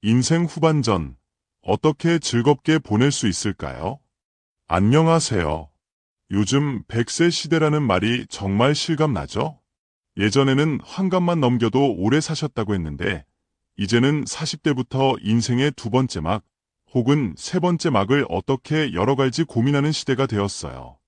인생 후반전, 어떻게 즐겁게 보낼 수 있을까요? 안녕하세요. 요즘 100세 시대라는 말이 정말 실감나죠? 예전에는 환갑만 넘겨도 오래 사셨다고 했는데, 이제는 40대부터 인생의 두 번째 막, 혹은 세 번째 막을 어떻게 열어갈지 고민하는 시대가 되었어요.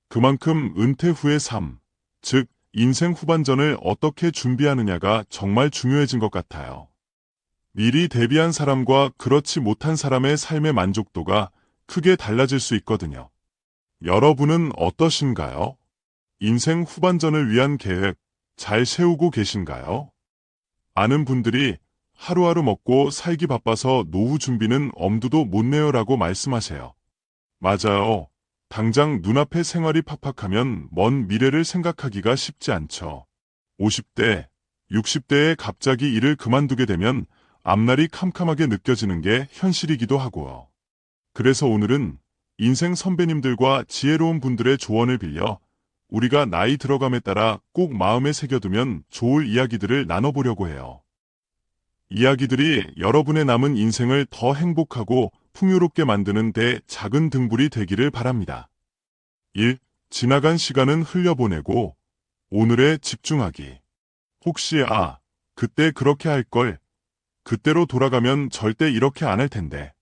그만큼 은퇴 후의 삶, 즉, 인생 후반전을 어떻게 준비하느냐가 정말 중요해진 것 같아요. 미리 대비한 사람과 그렇지 못한 사람의 삶의 만족도가 크게 달라질 수 있거든요. 여러분은 어떠신가요? 인생 후반전을 위한 계획 잘 세우고 계신가요? 많은 분들이 하루하루 먹고 살기 바빠서 노후 준비는 엄두도 못 내요라고 말씀하세요. 맞아요. 당장 눈앞의 생활이 팍팍하면 먼 미래를 생각하기가 쉽지 않죠. 50대, 60대에 갑자기 일을 그만두게 되면 앞날이 캄캄하게 느껴지는 게 현실이기도 하고요. 그래서 오늘은 인생 선배님들과 지혜로운 분들의 조언을 빌려 우리가 나이 들어감에 따라 꼭 마음에 새겨두면 좋을 이야기들을 나눠보려고 해요. 이야기들이 여러분의 남은 인생을 더 행복하고 풍요롭게 만드는 데 작은 등불이 되기를 바랍니다. 1. 지나간 시간은 흘려보내고 오늘에 집중하기. 혹시 그때 그렇게 할 걸, 그때로 돌아가면 절대 이렇게 안 할 텐데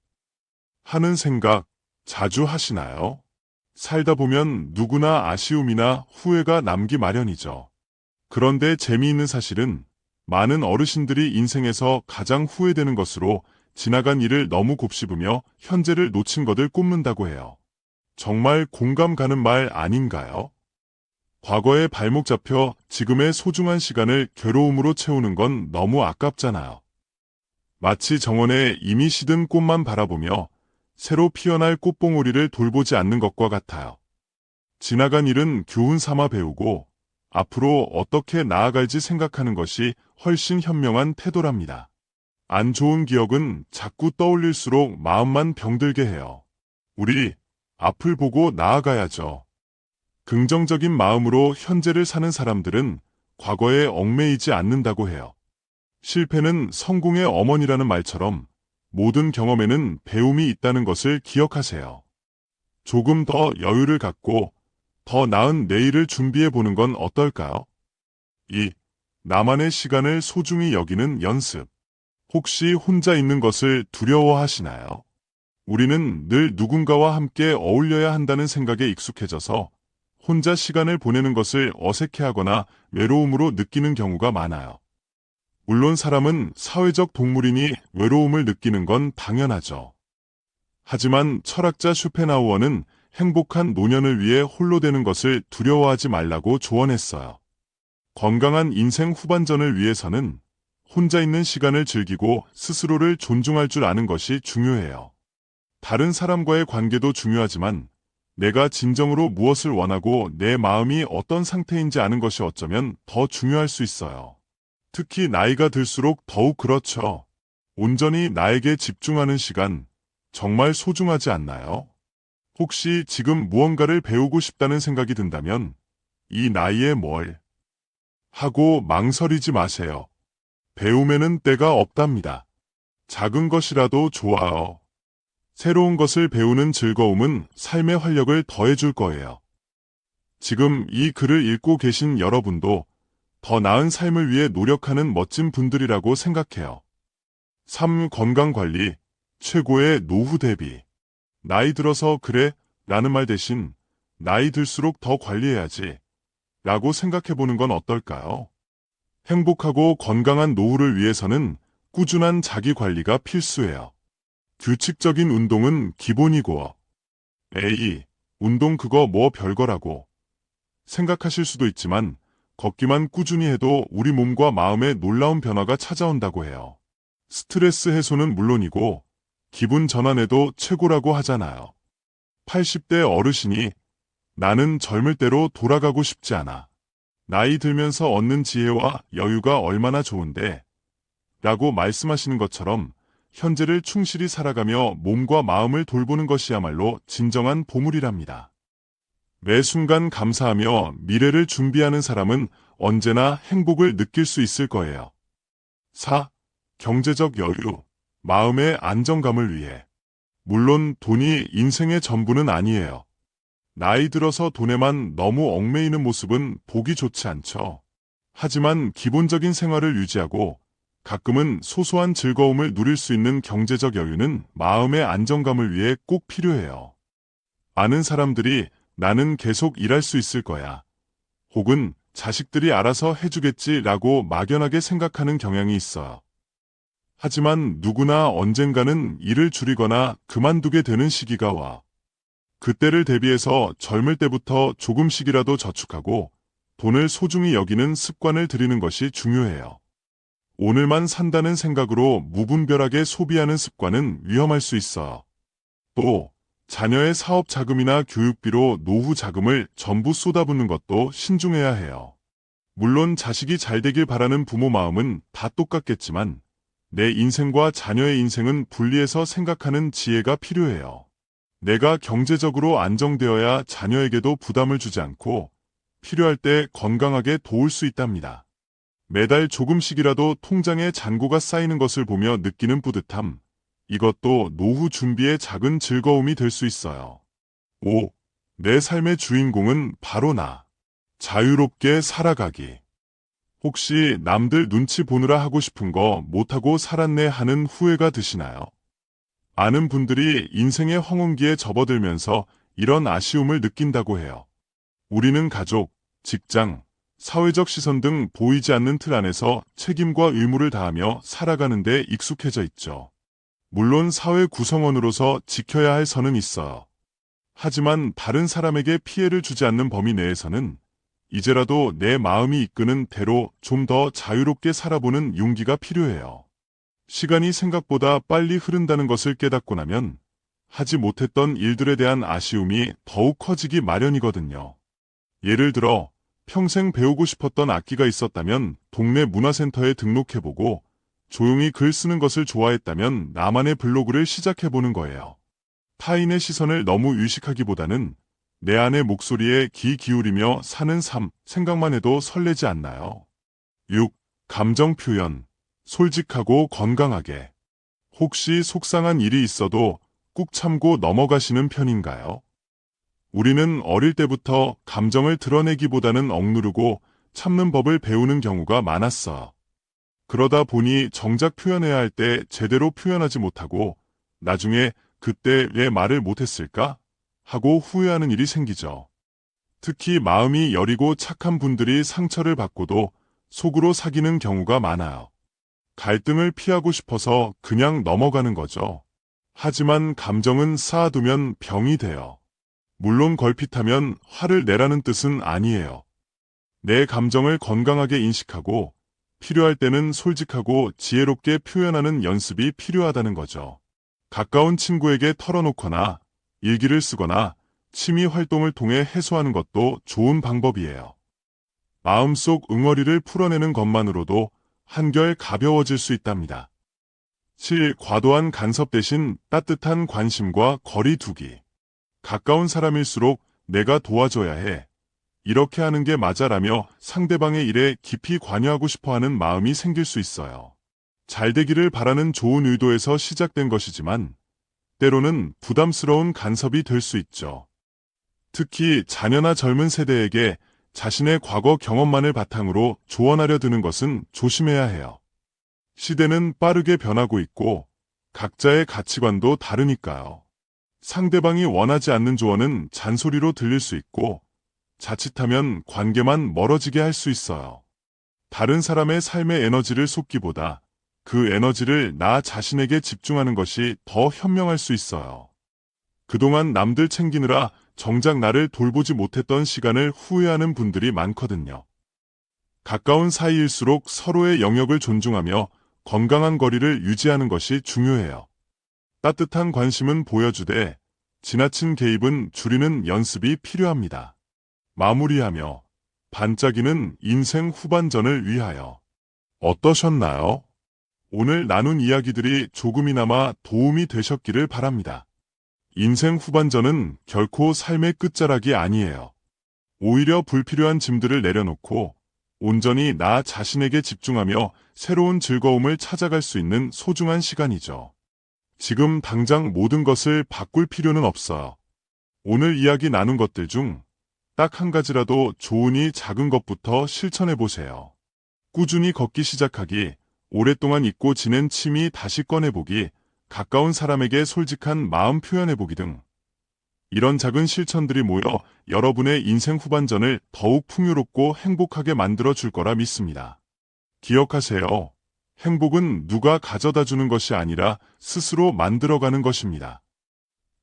하는 생각 자주 하시나요? 살다 보면 누구나 아쉬움이나 후회가 남기 마련이죠. 그런데 재미있는 사실은 많은 어르신들이 인생에서 가장 후회되는 것으로 지나간 일을 너무 곱씹으며 현재를 놓친 것을 꼽는다고 해요. 정말 공감 가는 말 아닌가요? 과거에 발목 잡혀 지금의 소중한 시간을 괴로움으로 채우는 건 너무 아깝잖아요. 마치 정원에 이미 시든 꽃만 바라보며 새로 피어날 꽃봉오리를 돌보지 않는 것과 같아요. 지나간 일은 교훈 삼아 배우고 앞으로 어떻게 나아갈지 생각하는 것이 훨씬 현명한 태도랍니다. 안 좋은 기억은 자꾸 떠올릴수록 마음만 병들게 해요. 우리 앞을 보고 나아가야죠. 긍정적인 마음으로 현재를 사는 사람들은 과거에 얽매이지 않는다고 해요. 실패는 성공의 어머니라는 말처럼 모든 경험에는 배움이 있다는 것을 기억하세요. 조금 더 여유를 갖고 더 나은 내일을 준비해 보는 건 어떨까요? 2. 나만의 시간을 소중히 여기는 연습. 혹시 혼자 있는 것을 두려워하시나요? 우리는 늘 누군가와 함께 어울려야 한다는 생각에 익숙해져서 혼자 시간을 보내는 것을 어색해하거나 외로움으로 느끼는 경우가 많아요. 물론 사람은 사회적 동물이니 외로움을 느끼는 건 당연하죠. 하지만 철학자 슈펜하우어는 행복한 노년을 위해 홀로 되는 것을 두려워하지 말라고 조언했어요. 건강한 인생 후반전을 위해서는 혼자 있는 시간을 즐기고 스스로를 존중할 줄 아는 것이 중요해요. 다른 사람과의 관계도 중요하지만 내가 진정으로 무엇을 원하고 내 마음이 어떤 상태인지 아는 것이 어쩌면 더 중요할 수 있어요. 특히 나이가 들수록 더욱 그렇죠. 온전히 나에게 집중하는 시간, 정말 소중하지 않나요? 혹시 지금 무언가를 배우고 싶다는 생각이 든다면 이 나이에 뭘 하고 망설이지 마세요. 배움에는 때가 없답니다. 작은 것이라도 좋아요. 새로운 것을 배우는 즐거움은 삶의 활력을 더해줄 거예요. 지금 이 글을 읽고 계신 여러분도 더 나은 삶을 위해 노력하는 멋진 분들이라고 생각해요. 3. 건강관리, 최고의 노후 대비. 나이 들어서 그래 라는 말 대신 나이 들수록 더 관리해야지 라고 생각해보는 건 어떨까요? 행복하고 건강한 노후를 위해서는 꾸준한 자기 관리가 필수예요. 규칙적인 운동은 기본이고 에이, 운동 그거 뭐 별거라고 생각하실 수도 있지만 걷기만 꾸준히 해도 우리 몸과 마음에 놀라운 변화가 찾아온다고 해요. 스트레스 해소는 물론이고 기분 전환에도 최고라고 하잖아요. 80대 어르신이 나는 젊을 때로 돌아가고 싶지 않아. 나이 들면서 얻는 지혜와 여유가 얼마나 좋은데 라고 말씀하시는 것처럼 현재를 충실히 살아가며 몸과 마음을 돌보는 것이야말로 진정한 보물이랍니다. 매 순간 감사하며 미래를 준비하는 사람은 언제나 행복을 느낄 수 있을 거예요. 4. 경제적 여유, 마음의 안정감을 위해. 물론 돈이 인생의 전부는 아니에요. 나이 들어서 돈에만 너무 얽매이는 모습은 보기 좋지 않죠. 하지만 기본적인 생활을 유지하고 가끔은 소소한 즐거움을 누릴 수 있는 경제적 여유는 마음의 안정감을 위해 꼭 필요해요. 많은 사람들이 나는 계속 일할 수 있을 거야. 혹은 자식들이 알아서 해주겠지라고 막연하게 생각하는 경향이 있어요. 하지만 누구나 언젠가는 일을 줄이거나 그만두게 되는 시기가 와. 그때를 대비해서 젊을 때부터 조금씩이라도 저축하고 돈을 소중히 여기는 습관을 들이는 것이 중요해요. 오늘만 산다는 생각으로 무분별하게 소비하는 습관은 위험할 수 있어요. 또 자녀의 사업 자금이나 교육비로 노후 자금을 전부 쏟아붓는 것도 신중해야 해요. 물론 자식이 잘 되길 바라는 부모 마음은 다 똑같겠지만 내 인생과 자녀의 인생은 분리해서 생각하는 지혜가 필요해요. 내가 경제적으로 안정되어야 자녀에게도 부담을 주지 않고 필요할 때 건강하게 도울 수 있답니다. 매달 조금씩이라도 통장에 잔고가 쌓이는 것을 보며 느끼는 뿌듯함. 이것도 노후 준비의 작은 즐거움이 될 수 있어요. 5. 내 삶의 주인공은 바로 나. 자유롭게 살아가기. 혹시 남들 눈치 보느라 하고 싶은 거 못하고 살았네 하는 후회가 드시나요? 많은 분들이 인생의 황혼기에 접어들면서 이런 아쉬움을 느낀다고 해요. 우리는 가족, 직장, 사회적 시선 등 보이지 않는 틀 안에서 책임과 의무를 다하며 살아가는 데 익숙해져 있죠. 물론 사회 구성원으로서 지켜야 할 선은 있어요. 하지만 다른 사람에게 피해를 주지 않는 범위 내에서는 이제라도 내 마음이 이끄는 대로 좀 더 자유롭게 살아보는 용기가 필요해요. 시간이 생각보다 빨리 흐른다는 것을 깨닫고 나면 하지 못했던 일들에 대한 아쉬움이 더욱 커지기 마련이거든요. 예를 들어 평생 배우고 싶었던 악기가 있었다면 동네 문화센터에 등록해보고 조용히 글 쓰는 것을 좋아했다면 나만의 블로그를 시작해보는 거예요. 타인의 시선을 너무 의식하기보다는 내 안의 목소리에 귀 기울이며 사는 삶, 생각만 해도 설레지 않나요? 6. 감정 표현. 솔직하고 건강하게. 혹시 속상한 일이 있어도 꾹 참고 넘어가시는 편인가요? 우리는 어릴 때부터 감정을 드러내기보다는 억누르고 참는 법을 배우는 경우가 많았어. 그러다 보니 정작 표현해야 할 때 제대로 표현하지 못하고 나중에 그때 왜 말을 못했을까? 하고 후회하는 일이 생기죠. 특히 마음이 여리고 착한 분들이 상처를 받고도 속으로 사귀는 경우가 많아요. 갈등을 피하고 싶어서 그냥 넘어가는 거죠. 하지만 감정은 쌓아두면 병이 돼요. 물론 걸핏하면 화를 내라는 뜻은 아니에요. 내 감정을 건강하게 인식하고 필요할 때는 솔직하고 지혜롭게 표현하는 연습이 필요하다는 거죠. 가까운 친구에게 털어놓거나 일기를 쓰거나 취미 활동을 통해 해소하는 것도 좋은 방법이에요. 마음속 응어리를 풀어내는 것만으로도 한결 가벼워질 수 있답니다. 7. 과도한 간섭 대신 따뜻한 관심과 거리 두기. 가까운 사람일수록 내가 도와줘야 해. 이렇게 하는 게 맞아라며 상대방의 일에 깊이 관여하고 싶어하는 마음이 생길 수 있어요. 잘 되기를 바라는 좋은 의도에서 시작된 것이지만 때로는 부담스러운 간섭이 될 수 있죠. 특히 자녀나 젊은 세대에게 자신의 과거 경험만을 바탕으로 조언하려 드는 것은 조심해야 해요. 시대는 빠르게 변하고 있고 각자의 가치관도 다르니까요. 상대방이 원하지 않는 조언은 잔소리로 들릴 수 있고 자칫하면 관계만 멀어지게 할 수 있어요. 다른 사람의 삶의 에너지를 쏟기보다 그 에너지를 나 자신에게 집중하는 것이 더 현명할 수 있어요. 그동안 남들 챙기느라 정작 나를 돌보지 못했던 시간을 후회하는 분들이 많거든요. 가까운 사이일수록 서로의 영역을 존중하며 건강한 거리를 유지하는 것이 중요해요. 따뜻한 관심은 보여주되 지나친 개입은 줄이는 연습이 필요합니다. 마무리하며 반짝이는 인생 후반전을 위하여. 어떠셨나요? 오늘 나눈 이야기들이 조금이나마 도움이 되셨기를 바랍니다. 인생 후반전은 결코 삶의 끝자락이 아니에요. 오히려 불필요한 짐들을 내려놓고 온전히 나 자신에게 집중하며 새로운 즐거움을 찾아갈 수 있는 소중한 시간이죠. 지금 당장 모든 것을 바꿀 필요는 없어요. 오늘 이야기 나눈 것들 중 딱 한 가지라도 좋으니 작은 것부터 실천해 보세요. 꾸준히 걷기 시작하기, 오랫동안 잊고 지낸 취미 다시 꺼내보기, 가까운 사람에게 솔직한 마음 표현해보기 등 이런 작은 실천들이 모여 여러분의 인생 후반전을 더욱 풍요롭고 행복하게 만들어 줄 거라 믿습니다. 기억하세요. 행복은 누가 가져다 주는 것이 아니라 스스로 만들어가는 것입니다.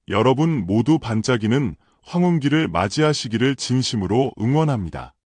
여러분 모두 반짝이는 황혼기를 맞이하시기를 진심으로 응원합니다.